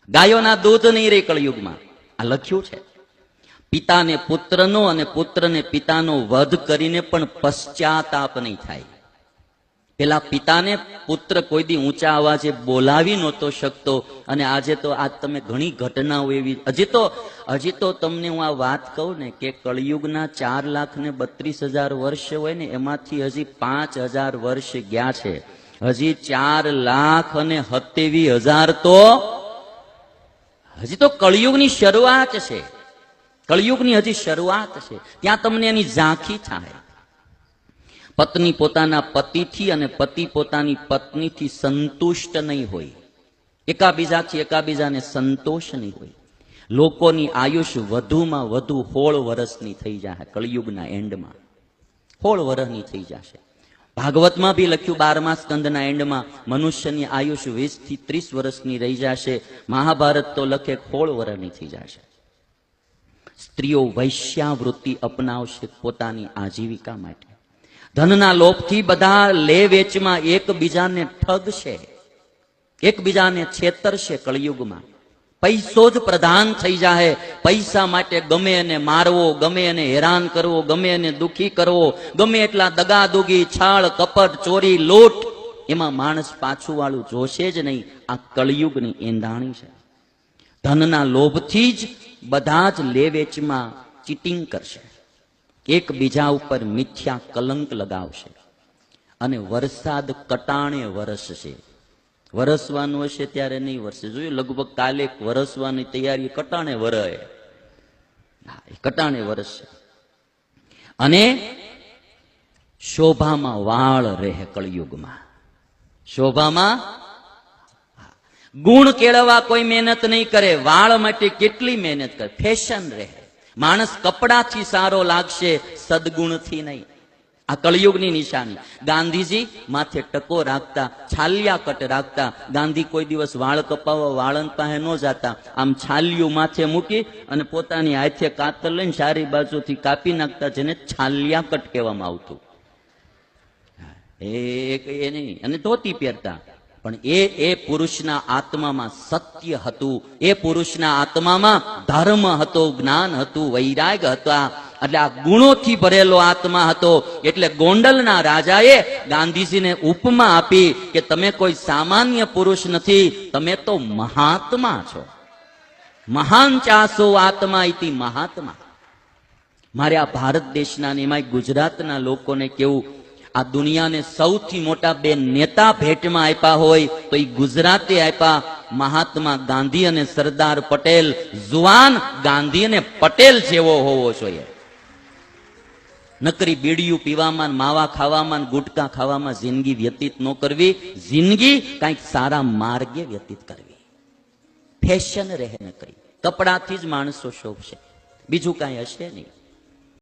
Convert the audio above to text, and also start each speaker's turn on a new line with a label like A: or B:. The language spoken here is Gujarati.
A: ગાયોના દૂધ નહીં રે કળિયુગમાં. આ લખ્યું છે. પિતાને પુત્રનો અને પુત્રને પિતાનો વધ કરીને પણ પશ્ચાતાપ નહીં થાય. પેલા પિતાને પુત્ર કોઈ દી ઊંચા અવાજે બોલાવી નહોતો શકતો, અને આજે તો આજ તમે ઘણી ઘટનાઓ એવી, હજી તો તમને હું આ વાત કહું ને કે કળિયુગના 4,32,000 વર્ષ હોય ને, એમાંથી હજી 5,000 વર્ષ ગયા છે. હજી 4,27,000 તો હજી તો કળિયુગની શરૂઆત છે. કળિયુગની હજી શરૂઆત છે. ત્યાં તમને એની ઝાંખી થાય. પત્ની પોતાના પતિથી અને પતિ પોતાની પત્નીથી સંતુષ્ટ નહીં હોય. એકાબીજાને સંતોષ નહીં હોય. લોકોની આયુષ વધુમાં વધુ 16 વર્ષની થઈ જશે. કળિયુગના એન્ડમાં 16 વર્ષની થઈ જશે. ભાગવતમાં બી લખ્યું 12મા સ્કંદના એન્ડમાં મનુષ્યની આયુષ 20 થી 30 વર્ષની રહી જશે. મહાભારત તો લખે 16 વર્ષની થઈ જશે. સ્ત્રીઓ વૈશ્યાવૃત્તિ અપનાવશે પોતાની આજીવિકા માટે. ધનના લોભથી બધા લે વેચમાં એકબીજાને ઠગશે, એકબીજાને છેતરશે. કળિયુગમાં પૈસો જ પ્રધાન થઈ જાય. પૈસા માટે ગમે એને મારવો, ગમે એને હેરાન કરવો, ગમે એને દુખી કરવો, ગમે એટલા દગાદુગી, છાળ કપટ, ચોરી, લૂંટ, એમાં માણસ પાછું વાળું જોશે જ નહીં. આ કળિયુગની એંધાણી છે. ધનના લોભથી જ બધા જ લે વેચમાં ચીટિંગ કરશે, એકબીજા ઉપર મિથ્યા કલંક લગાવશે, અને વરસાદ કટાણે વરસશે. વરસવાનું હશે ત્યારે નહીં વરસે. જોયું લગભગ કાલે વરસવાની તૈયારી, કટાણે વરસે, કટાણે વરસશે. અને શોભામાં વાળ રહે કળિયુગમાં. શોભામાં ગુણ કેળવવા કોઈ મહેનત નહીં કરે, વાળ માટે કેટલી મહેનત કરે. ફેશન રહે. માણસ કપડાથી સારો લાગશે, સદગુણથી નહીં. આ કળિયુગની નિશાની. ગાંધીજી માથે ટકો રાખતા, છાલિયા કટ રાખતા. ગાંધી કોઈ દિવસ વાળ કપાવવા વાળંદ પાસે ન જતા. આમ છાલિયું માથે મૂકી અને પોતાની હાથે કાતર લઈને ચારે બાજુથી કાપી નાખતા, જેને છાલિયા કટ કહેવામાં આવતું. એ નહીં. અને ધોતી પહેરતા. પણ એ પુરુષના આત્મામાં સત્ય હતું. એ પુરુષના આત્મામાં ધર્મ હતો, જ્ઞાન હતું, વૈરાગ હતા. એટલે આ ગુણોથી ભરેલો આત્મા હતો. એટલે ગોંડલના રાજાએ ગાંધીજીને ઉપમા આપી કે તમે કોઈ સામાન્ય પુરુષ નથી, તમે તો મહાત્મા છો. મહાન ચાસો આત્મા ઇતિ મહાત્મા. મારે આ ભારત દેશના ને એમાં ગુજરાતના લોકોને કેવું, આ દુનિયાને સૌથી મોટા બે નેતા ભેટમાં આપ્યા હોય તો એ ગુજરાતે આપ્યા. મહાત્મા ગાંધી અને સરદાર પટેલ. જુવાન ગાંધી અને પટેલ જેવો હોવો જોઈએ. નકરી બીડીયું પીવામાં, માવા ખાવામાં, ગુટકા ખાવામાં જિંદગી વ્યતીત ન કરવી. જિંદગી કંઈક સારા માર્ગે વ્યતીત કરવી. ફેશન રહે નકરી. કપડાથી જ માણસો શોભશે, બીજું કાંઈ હશે નહીં.